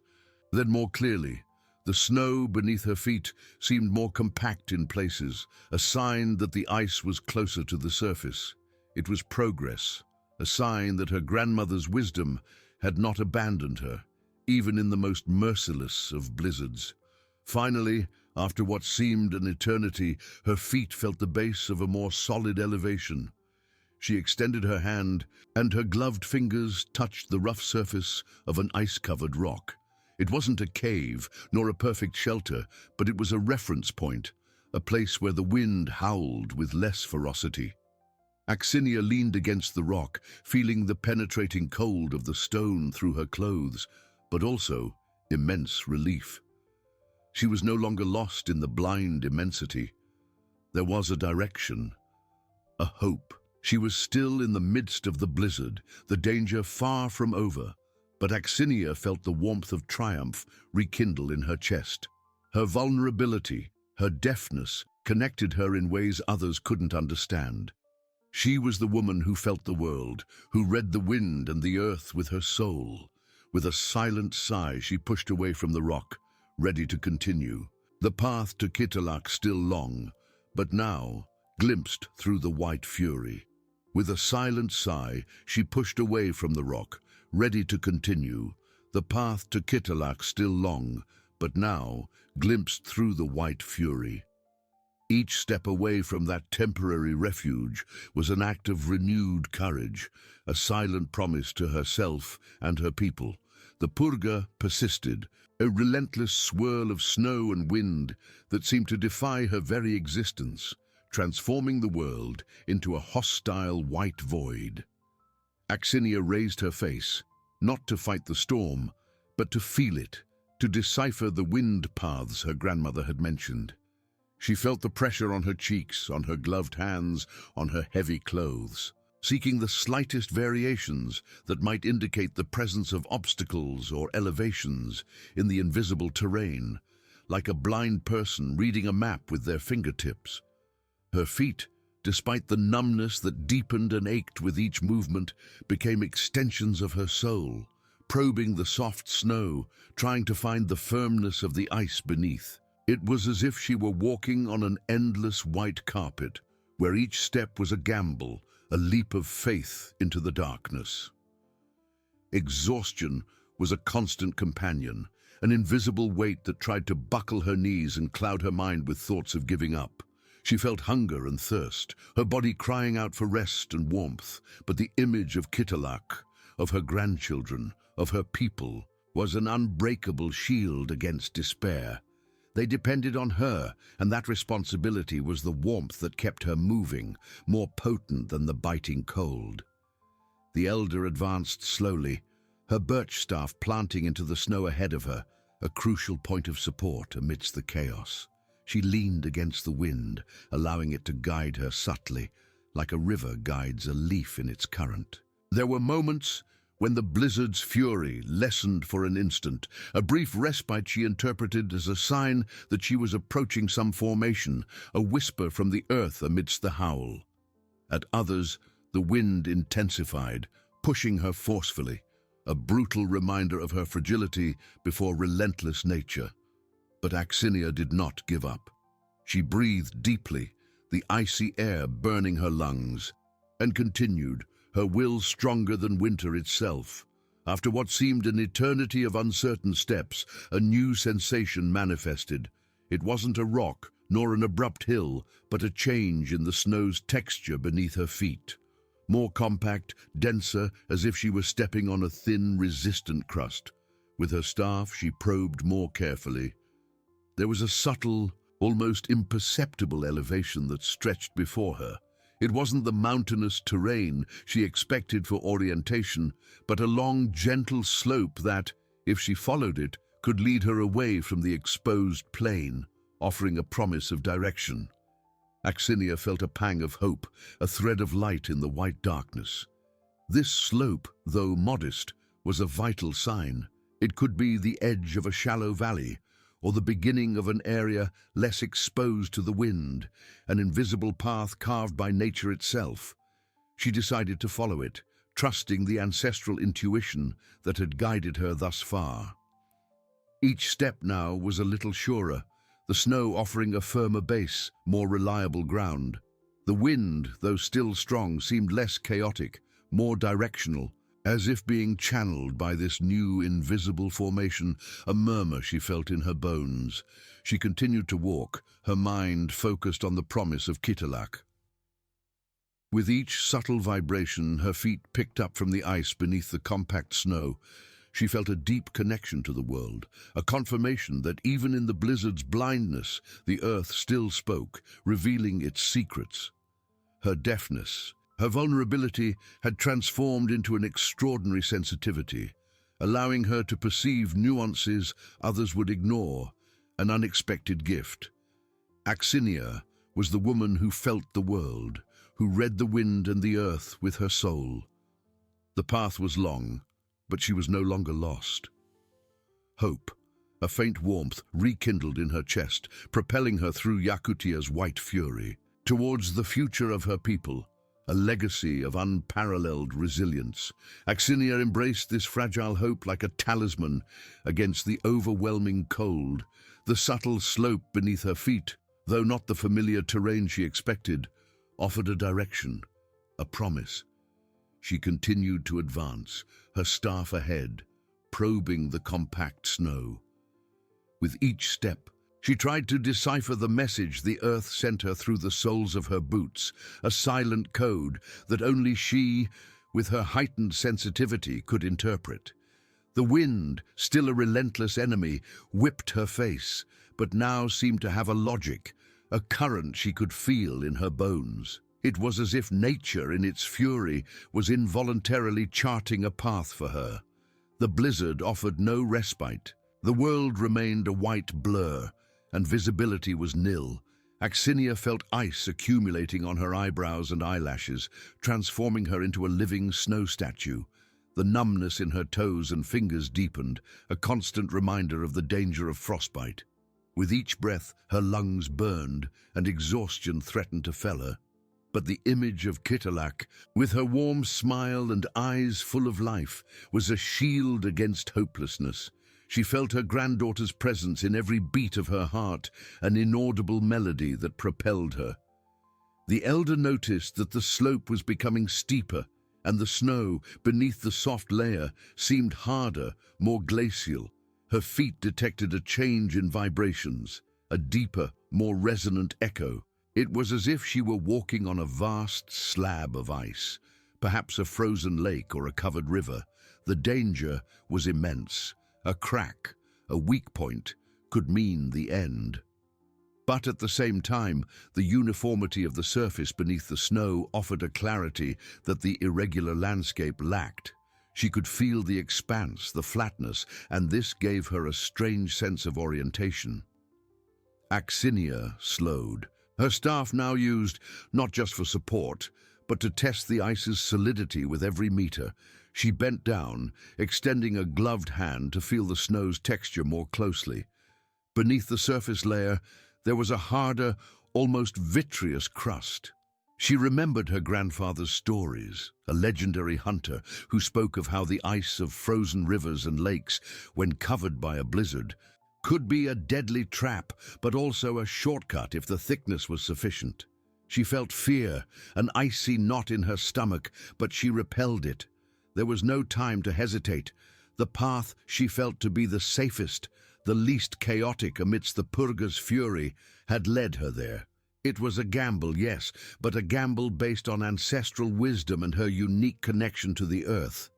then more clearly. The snow beneath her feet seemed more compact in places, a sign that the ice was closer to the surface. It was progress, a sign that her grandmother's wisdom had not abandoned her, even in the most merciless of blizzards. Finally, after what seemed an eternity, her feet felt the base of a more solid elevation. She extended her hand, and her gloved fingers touched the rough surface of an ice-covered rock. It wasn't a cave, nor a perfect shelter, but it was a reference point, a place where the wind howled with less ferocity. Axinia leaned against the rock, feeling the penetrating cold of the stone through her clothes, but also immense relief. She was no longer lost in the blind immensity. There was a direction, a hope. She was still in the midst of the blizzard, the danger far from over, but Axinia felt the warmth of triumph rekindle in her chest. Her vulnerability, her deafness, connected her in ways others couldn't understand. She was the woman who felt the world, who read the wind and the earth with her soul. With a silent sigh, she pushed away from the rock, ready to continue. The path to Kitalak still long, but now glimpsed through the white fury. With a silent sigh, she pushed away from the rock, ready to continue. The path to Kitalak still long, but now glimpsed through the white fury. Each step away from that temporary refuge was an act of renewed courage, a silent promise to herself and her people. The purga persisted, a relentless swirl of snow and wind that seemed to defy her very existence, transforming the world into a hostile white void. Axinia raised her face, not to fight the storm, but to feel it, to decipher the wind paths her grandmother had mentioned. She felt the pressure on her cheeks, on her gloved hands, on her heavy clothes, seeking the slightest variations that might indicate the presence of obstacles or elevations in the invisible terrain, like a blind person reading a map with their fingertips. Her feet, despite the numbness that deepened and ached with each movement, became extensions of her soul, probing the soft snow, trying to find the firmness of the ice beneath. It was as if she were walking on an endless white carpet, where each step was a gamble, a leap of faith into the darkness. Exhaustion was a constant companion, an invisible weight that tried to buckle her knees and cloud her mind with thoughts of giving up. She felt hunger and thirst, her body crying out for rest and warmth, but the image of Kitalak, of her grandchildren, of her people, was an unbreakable shield against despair. They depended on her, and that responsibility was the warmth that kept her moving, more potent than the biting cold. The elder advanced slowly, her birch staff planting into the snow ahead of her, a crucial point of support amidst the chaos. She leaned against the wind, allowing it to guide her subtly, like a river guides a leaf in its current. There were moments when the blizzard's fury lessened for an instant, a brief respite she interpreted as a sign that she was approaching some formation, a whisper from the earth amidst the howl. At others, the wind intensified, pushing her forcefully, a brutal reminder of her fragility before relentless nature. But Axinia did not give up. She breathed deeply, the icy air burning her lungs, and continued, her will stronger than winter itself. After what seemed an eternity of uncertain steps, a new sensation manifested. It wasn't a rock, nor an abrupt hill, but a change in the snow's texture beneath her feet. More compact, denser, as if she were stepping on a thin, resistant crust. With her staff, she probed more carefully. There was a subtle, almost imperceptible elevation that stretched before her, It wasn't the mountainous terrain she expected for orientation, but a long, gentle slope that, if she followed it, could lead her away from the exposed plain, offering a promise of direction. Axinia felt a pang of hope, a thread of light in the white darkness. This slope, though modest, was a vital sign. It could be the edge of a shallow valley, or the beginning of an area less exposed to the wind, an invisible path carved by nature itself. She decided to follow it, trusting the ancestral intuition that had guided her thus far. Each step now was a little surer, the snow offering a firmer base, more reliable ground. The wind, though still strong, seemed less chaotic, more directional, as if being channeled by this new invisible formation, a murmur she felt in her bones. She continued to walk, her mind focused on the promise of Kitalak. With each subtle vibration her feet picked up from the ice beneath the compact snow, she felt a deep connection to the world, a confirmation that even in the blizzard's blindness, the earth still spoke, revealing its secrets. Her deafness, her vulnerability had transformed into an extraordinary sensitivity, allowing her to perceive nuances others would ignore, an unexpected gift. Axinia was the woman who felt the world, who read the wind and the earth with her soul. The path was long, but she was no longer lost. Hope, a faint warmth, rekindled in her chest, propelling her through Yakutia's white fury, towards the future of her people, a legacy of unparalleled resilience. Axinia embraced this fragile hope like a talisman against the overwhelming cold. The subtle slope beneath her feet, though not the familiar terrain she expected, offered a direction, a promise. She continued to advance, her staff ahead, probing the compact snow. With each step, she tried to decipher the message the earth sent her through the soles of her boots, a silent code that only she, with her heightened sensitivity, could interpret. The wind, still a relentless enemy, whipped her face, but now seemed to have a logic, a current she could feel in her bones. It was as if nature, in its fury, was involuntarily charting a path for her. The blizzard offered no respite. The world remained a white blur, and visibility was nil. Axinia felt ice accumulating on her eyebrows and eyelashes, transforming her into a living snow statue. The numbness in her toes and fingers deepened, a constant reminder of the danger of frostbite. With each breath, her lungs burned, and exhaustion threatened to fell her. But the image of Kitalak, with her warm smile and eyes full of life, was a shield against hopelessness. She felt her granddaughter's presence in every beat of her heart, an inaudible melody that propelled her. The elder noticed that the slope was becoming steeper, and the snow, beneath the soft layer, seemed harder, more glacial. Her feet detected a change in vibrations, a deeper, more resonant echo. It was as if she were walking on a vast slab of ice, perhaps a frozen lake or a covered river. The danger was immense. A crack, a weak point, could mean the end. But at the same time, the uniformity of the surface beneath the snow offered a clarity that the irregular landscape lacked. She could feel the expanse, the flatness, and this gave her a strange sense of orientation. Axinia slowed. Her staff now used, not just for support, but to test the ice's solidity with every meter. She bent down, extending a gloved hand to feel the snow's texture more closely. Beneath the surface layer, there was a harder, almost vitreous crust. She remembered her grandfather's stories, a legendary hunter who spoke of how the ice of frozen rivers and lakes, when covered by a blizzard, could be a deadly trap, but also a shortcut if the thickness was sufficient. She felt fear, an icy knot in her stomach, but she repelled it. There was no time to hesitate. The path she felt to be the safest, the least chaotic amidst the purga's fury, had led her there. It was a gamble, yes, but a gamble based on ancestral wisdom and her unique connection to the earth.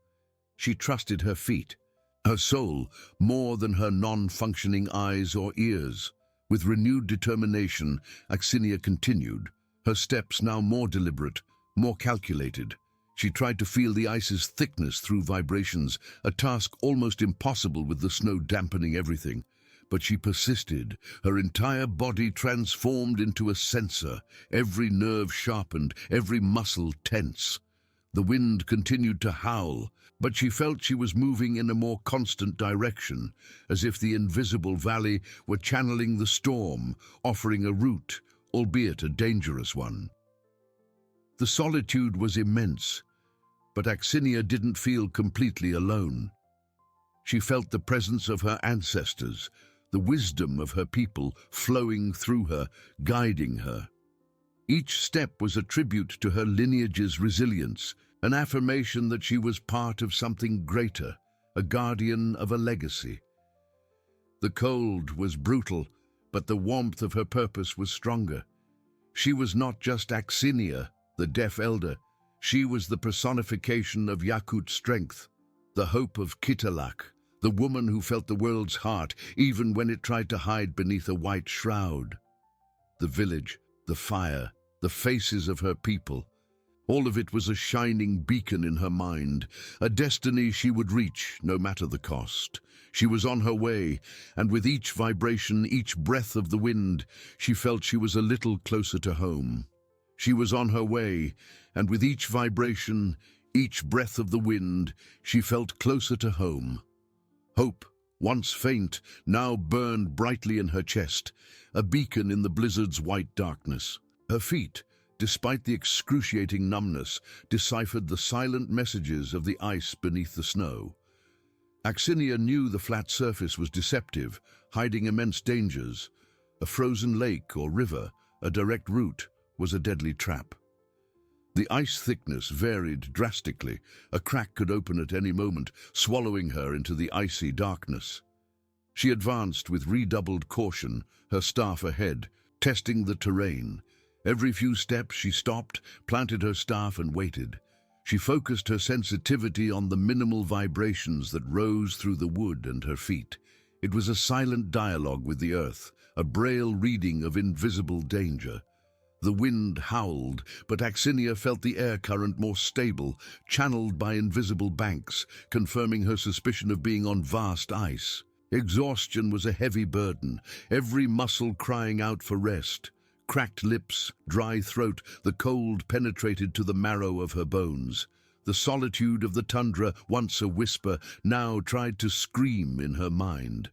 She trusted her feet, her soul, more than her non-functioning eyes or ears. With renewed determination, Axinia continued, her steps now more deliberate, more calculated. She tried to feel the ice's thickness through vibrations, a task almost impossible with the snow dampening everything. But she persisted, her entire body transformed into a sensor, every nerve sharpened, every muscle tense. The wind continued to howl, but she felt she was moving in a more constant direction, as if the invisible valley were channeling the storm, offering a route, albeit a dangerous one. The solitude was immense, but Axinia didn't feel completely alone. She felt the presence of her ancestors, the wisdom of her people flowing through her, guiding her. Each step was a tribute to her lineage's resilience, an affirmation that she was part of something greater, a guardian of a legacy. The cold was brutal, but the warmth of her purpose was stronger. She was not just Axinia, the deaf elder. She was the personification of YAKUT strength, the hope of Kitalak, the woman who felt the world's heart even when it tried to hide beneath a white shroud. The village, the fire, the faces of her people, all of it was a shining beacon in her mind, a destiny she would reach no matter the cost. She was on her way, and with each vibration, each breath of the wind, she felt she was a little closer to home. She was on her way, and with each vibration, each breath of the wind, she felt closer to home. Hope, once faint, now burned brightly in her chest, a beacon in the blizzard's white darkness. Her feet, despite the excruciating numbness, deciphered the silent messages of the ice beneath the snow. Axinia knew the flat surface was deceptive, hiding immense dangers. A frozen lake or river, a direct route, was a deadly trap. The ice thickness varied drastically. A crack could open at any moment, swallowing her into the icy darkness. She advanced with redoubled caution, her staff ahead, testing the terrain. Every few steps she stopped, planted her staff and waited. She focused her sensitivity on the minimal vibrations that rose through the wood and her feet. It was a silent dialogue with the earth, a braille reading of invisible danger. The wind howled, but Axinia felt the air current more stable, channeled by invisible banks, confirming her suspicion of being on vast ice. Exhaustion was a heavy burden, every muscle crying out for rest. Cracked lips, dry throat, the cold penetrated to the marrow of her bones. The solitude of the tundra, once a whisper, now tried to scream in her mind.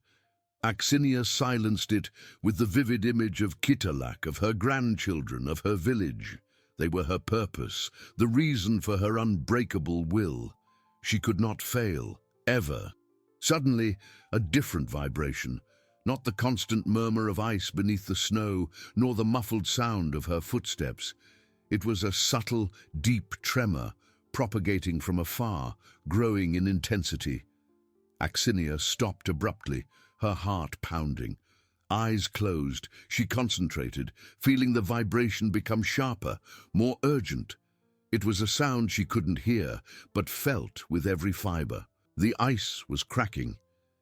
Axinia silenced it with the vivid image of Kitalak, of her grandchildren, of her village. They were her purpose, the reason for her unbreakable will. She could not fail, ever. Suddenly, a different vibration. Not the constant murmur of ice beneath the snow, nor the muffled sound of her footsteps. It was a subtle, deep tremor, propagating from afar, growing in intensity. Axinia stopped abruptly, her heart pounding. Eyes closed, she concentrated, feeling the vibration become sharper, more urgent. It was a sound she couldn't hear, but felt with every fiber. The ice was cracking.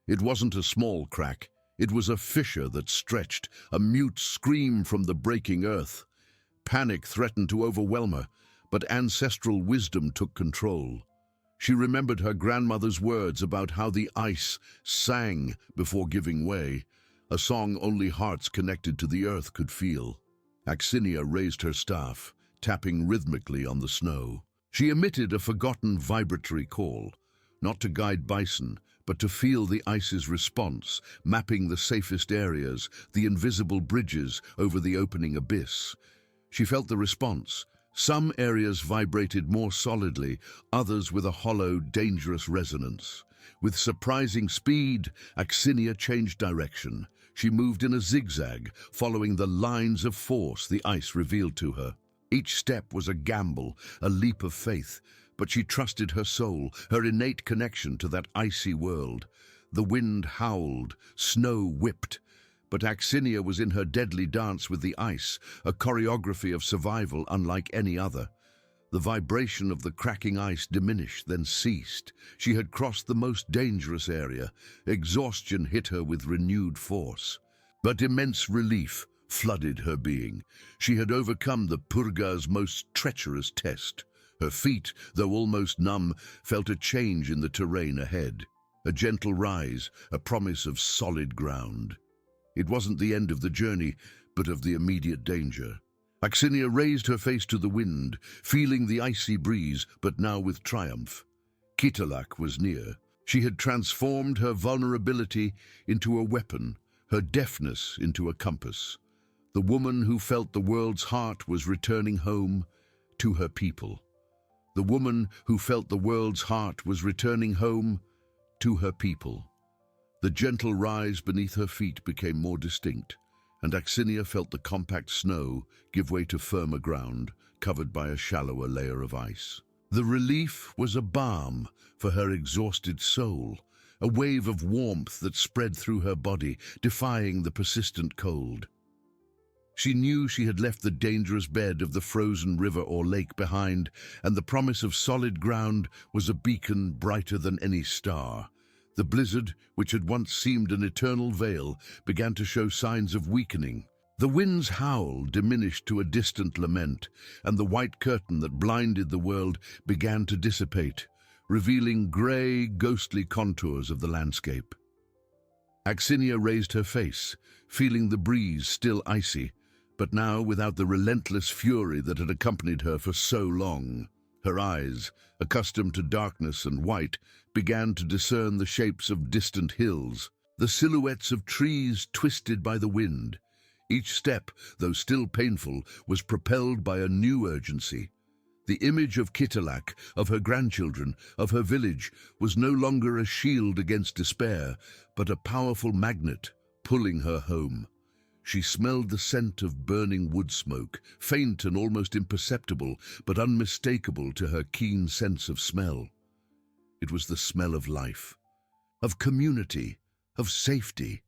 It wasn't a small crack. It was a fissure that stretched, a mute scream from the breaking earth. Panic threatened to overwhelm her, but ancestral wisdom took control. She remembered her grandmother's words about how the ice sang before giving way, a song only hearts connected to the earth could feel. Axinia raised her staff, tapping rhythmically on the snow. She emitted a forgotten vibratory call, not to guide bison, but to feel the ice's response, mapping the safest areas, the invisible bridges over the opening abyss. She felt the response. Some areas vibrated more solidly, others with a hollow, dangerous resonance. With surprising speed, Axinia changed direction. She moved in a zigzag, following the lines of force the ice revealed to her. Each step was a gamble, a leap of faith, but she trusted her soul, her innate connection to that icy world. The wind howled, snow whipped, but Axinia was in her deadly dance with the ice, a choreography of survival unlike any other. The vibration of the cracking ice diminished, then ceased. She had crossed the most dangerous area. Exhaustion hit her with renewed force. But immense relief flooded her being. She had overcome the purga's most treacherous test. Her feet, though almost numb, felt a change in the terrain ahead. A gentle rise, a promise of solid ground. It wasn't the end of the journey, but of the immediate danger. Axinia raised her face to the wind, feeling the icy breeze, but now with triumph. Kitalak was near. She had transformed her vulnerability into a weapon, her deafness into a compass. The woman who felt the world's heart was returning home to her people. The woman who felt the world's heart was returning home to her people. The gentle rise beneath her feet became more distinct, and Axinia felt the compact snow give way to firmer ground, covered by a shallower layer of ice. The relief was a balm for her exhausted soul, a wave of warmth that spread through her body, defying the persistent cold. She knew she had left the dangerous bed of the frozen river or lake behind, and the promise of solid ground was a beacon brighter than any star. The blizzard, which had once seemed an eternal veil, began to show signs of weakening. The wind's howl diminished to a distant lament, and the white curtain that blinded the world began to dissipate, revealing grey, ghostly contours of the landscape. Axinia raised her face, feeling the breeze still icy, but now without the relentless fury that had accompanied her for so long. Her eyes, accustomed to darkness and white, began to discern the shapes of distant hills, the silhouettes of trees twisted by the wind. Each step, though still painful, was propelled by a new urgency. The image of Kitalak, of her grandchildren, of her village, was no longer a shield against despair, but a powerful magnet pulling her home. She smelled the scent of burning wood smoke, faint and almost imperceptible, but unmistakable to her keen sense of smell. It was the smell of life, of community, of safety.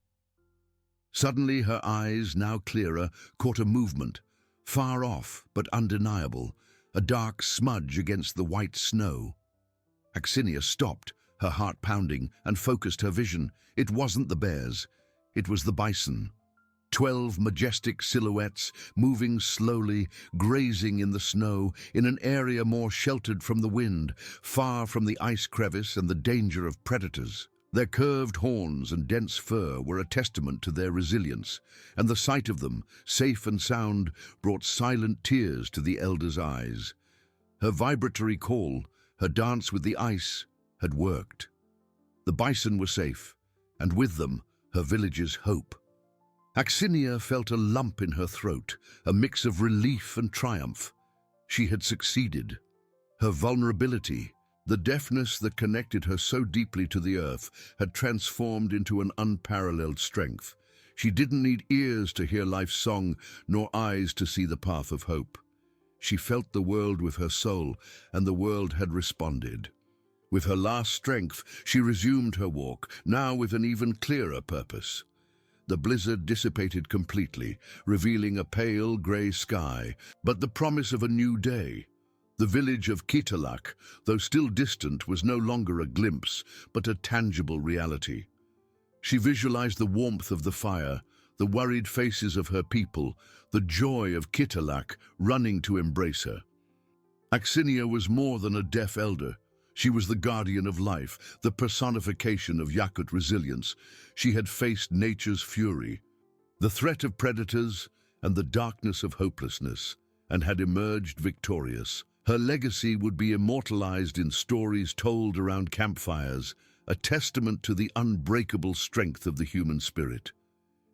Suddenly her eyes, now clearer, caught a movement, far off but undeniable, a dark smudge against the white snow. Axinia stopped, her heart pounding, and focused her vision. It wasn't the bears, it was the bison. 12 majestic silhouettes, moving slowly, grazing in the snow, in an area more sheltered from the wind, far from the ice crevice and the danger of predators. Their curved horns and dense fur were a testament to their resilience, and the sight of them, safe and sound, brought silent tears to the elder's eyes. Her vibratory call, her dance with the ice, had worked. The bison were safe, and with them, her village's hope. Axinia felt a lump in her throat, a mix of relief and triumph. She had succeeded. Her vulnerability, the deafness that connected her so deeply to the earth, had transformed into an unparalleled strength. She didn't need ears to hear life's song, nor eyes to see the path of hope. She felt the world with her soul, and the world had responded. With her last strength, she resumed her walk, now with an even clearer purpose. The blizzard dissipated completely, revealing a pale grey sky, but the promise of a new day. The village of Kitalak, though still distant, was no longer a glimpse, but a tangible reality. She visualized the warmth of the fire, the worried faces of her people, the joy of Kitalak running to embrace her. Axinia was more than a deaf elder. She was the guardian of life, the personification of YAKUT resilience. She had faced nature's fury, the threat of predators, and the darkness of hopelessness, and had emerged victorious. Her legacy would be immortalized in stories told around campfires, a testament to the unbreakable strength of the human spirit.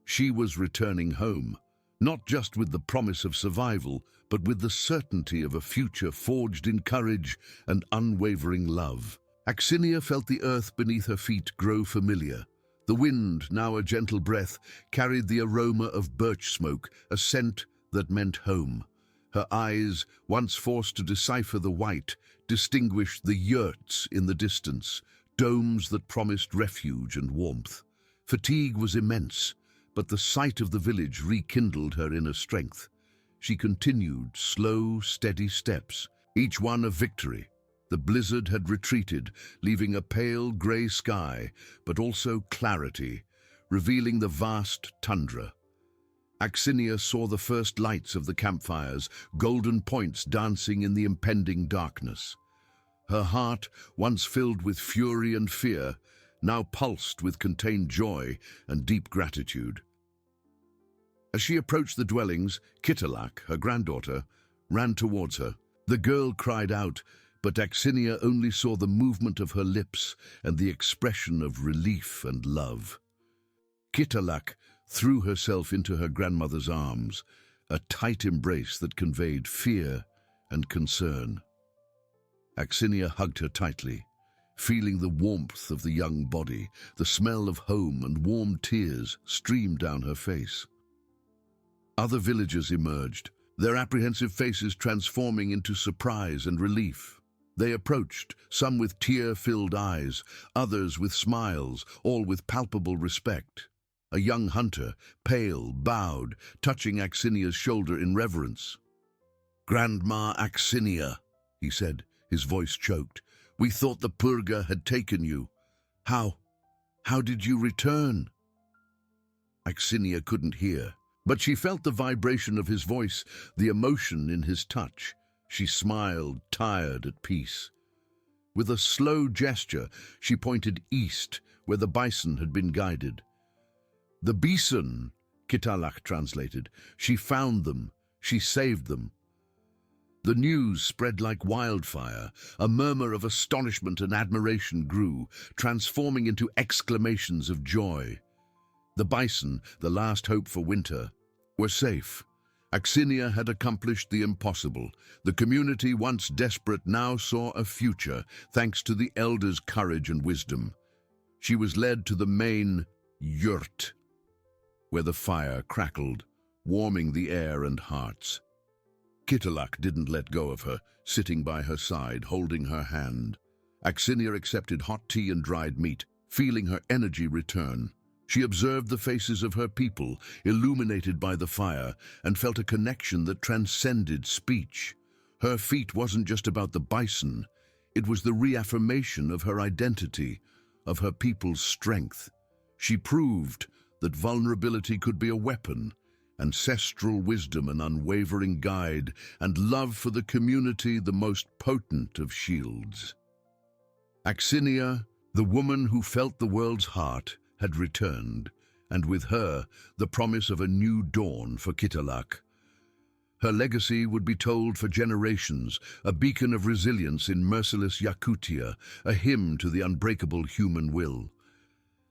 She was returning home, not just with the promise of survival, but with the certainty of a future forged in courage and unwavering love. Axinia felt the earth beneath her feet grow familiar. The wind, now a gentle breath, carried the aroma of birch smoke, a scent that meant home. Her eyes, once forced to decipher the white, distinguished the yurts in the distance, domes that promised refuge and warmth. Fatigue was immense, but the sight of the village rekindled her inner strength. She continued slow, steady steps, each one a victory. The blizzard had retreated, leaving a pale grey sky, but also clarity, revealing the vast tundra. Axinia saw the first lights of the campfires, golden points dancing in the impending darkness. Her heart, once filled with fury and fear, now pulsed with contained joy and deep gratitude. As she approached the dwellings, Kitalak, her granddaughter, ran towards her. The girl cried out, but Axinia only saw the movement of her lips and the expression of relief and love. Kitalak threw herself into her grandmother's arms, a tight embrace that conveyed fear and concern. Axinia hugged her tightly, feeling the warmth of the young body. The smell of home and warm tears streamed down her face. Other villagers emerged, their apprehensive faces transforming into surprise and relief. They approached, some with tear-filled eyes, others with smiles, all with palpable respect. A young hunter, pale, bowed, touching Axinia's shoulder in reverence. "Grandma Axinia," he said, his voice choked. "We thought the Purga had taken you. How did you return?" Axinia couldn't hear, but she felt the vibration of his voice, the emotion in his touch. She smiled, tired, at peace. With a slow gesture, she pointed east, where the bison had been guided. "The BISON," Kitalak translated. "She found them. She saved them." The news spread like wildfire. A murmur of astonishment and admiration grew, transforming into exclamations of joy. The bison, the last hope for winter, were safe. Axinia had accomplished the impossible. The community, once desperate, now saw a future, thanks to the elders' courage and wisdom. She was led to the main yurt, where the fire crackled, warming the air and hearts. Kitalak didn't let go of her, sitting by her side, holding her hand. Axinia accepted hot tea and dried meat, feeling her energy return. She observed the faces of her people, illuminated by the fire, and felt a connection that transcended speech. Her feat wasn't just about the bison. It was the reaffirmation of her identity, of her people's strength. She proved that vulnerability could be a weapon, ancestral wisdom an unwavering guide, and love for the community the most potent of shields. Axinia, the woman who felt the world's heart, had returned, and with her the promise of a new dawn for Kitalak. Her legacy would be told for generations, a beacon of resilience in merciless Yakutia, a hymn to the unbreakable human will.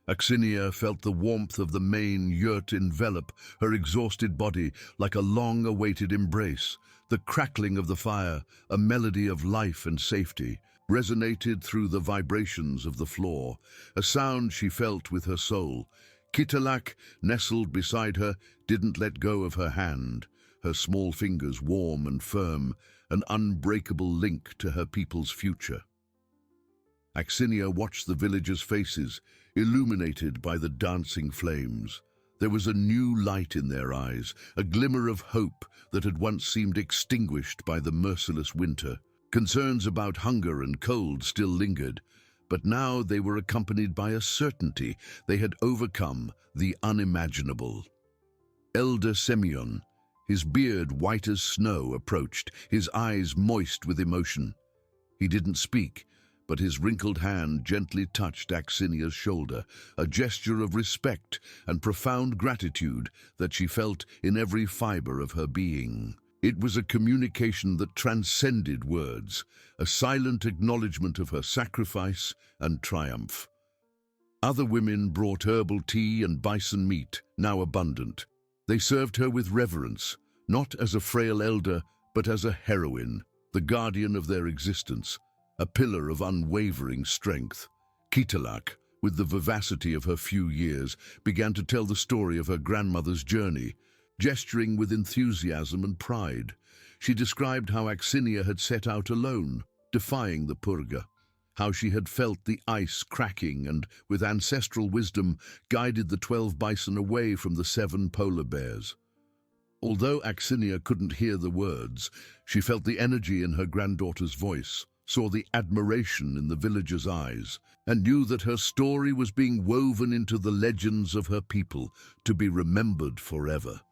Axinia felt the warmth of the main yurt envelop her exhausted body like a long-awaited embrace. The crackling of the fire, a melody of life and safety, resonated through the vibrations of the floor, a sound she felt with her soul. Kitalak, nestled beside her, didn't let go of her hand, her small fingers warm and firm, an unbreakable link to her people's future. Axinia watched the villagers' faces, illuminated by the dancing flames. There was a new light in their eyes, a glimmer of hope that had once seemed extinguished by the merciless winter. Concerns about hunger and cold still lingered, but now they were accompanied by a certainty they had overcome the unimaginable. Elder Semyon, his beard white as snow, approached, his eyes moist with emotion. He didn't speak, but his wrinkled hand gently touched Axinia's shoulder, a gesture of respect and profound gratitude that she felt in every fiber of her being. It was a communication that transcended words, a silent acknowledgement of her sacrifice and triumph. Other women brought herbal tea and bison meat, now abundant. They served her with reverence, not as a frail elder, but as a heroine, the guardian of their existence, a pillar of unwavering strength. Kitalak, with the vivacity of her few years, began to tell the story of her grandmother's journey, gesturing with enthusiasm and pride. She described how Axinia had set out alone, defying the Purga, how she had felt the ice cracking and, with ancestral wisdom, guided the 12 bison away from the 7 polar bears. Although Axinia couldn't hear the words, she felt the energy in her granddaughter's voice, saw the admiration in the villagers' eyes, and knew that her story was being woven into the legends of her people, to be remembered forever.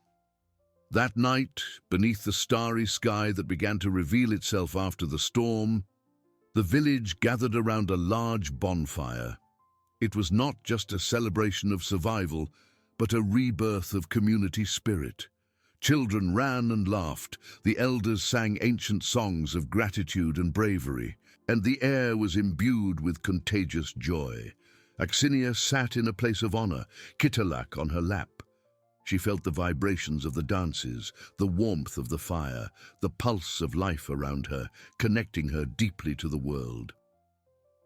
That night, beneath the starry sky that began to reveal itself after the storm, the village gathered around a large bonfire. It was not just a celebration of survival, but a rebirth of community spirit. Children ran and laughed, the elders sang ancient songs of gratitude and bravery, and the air was imbued with contagious joy. Axinia sat in a place of honor, Kitalak on her lap. She felt the vibrations of the dances, the warmth of the fire, the pulse of life around her, connecting her deeply to the world.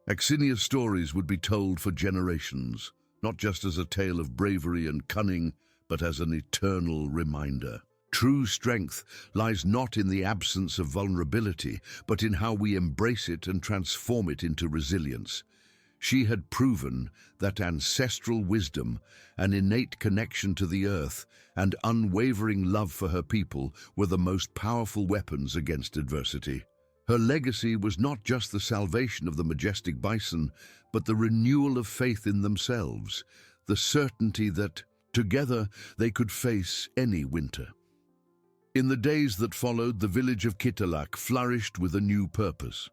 Axinia's stories would be told for generations, not just as a tale of bravery and cunning, but as an eternal reminder. True strength lies not in the absence of vulnerability, but in how we embrace it and transform it into resilience. She had proven that ancestral wisdom, an innate connection to the earth, and unwavering love for her people were the most powerful weapons against adversity. Her legacy was not just the salvation of the majestic bison, but the renewal of faith in themselves, the certainty that, together, they could face any winter. In the days that followed, the village of Kitalak flourished with a new purpose.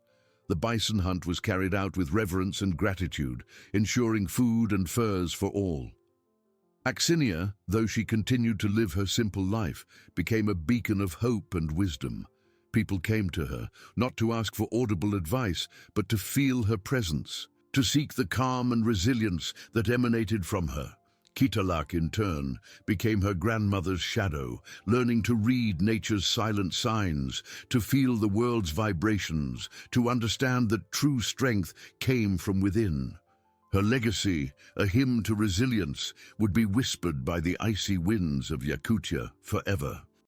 The bison hunt was carried out with reverence and gratitude, ensuring food and furs for all. Axinia, though she continued to live her simple life, became a beacon of hope and wisdom. People came to her, not to ask for audible advice, but to feel her presence, to seek the calm and resilience that emanated from her. Kitalak, in turn, became her grandmother's shadow, learning to read nature's silent signs, to feel the world's vibrations, to understand that true strength came from within. Her legacy, a hymn to resilience, would be whispered by the icy winds of Yakutia forever.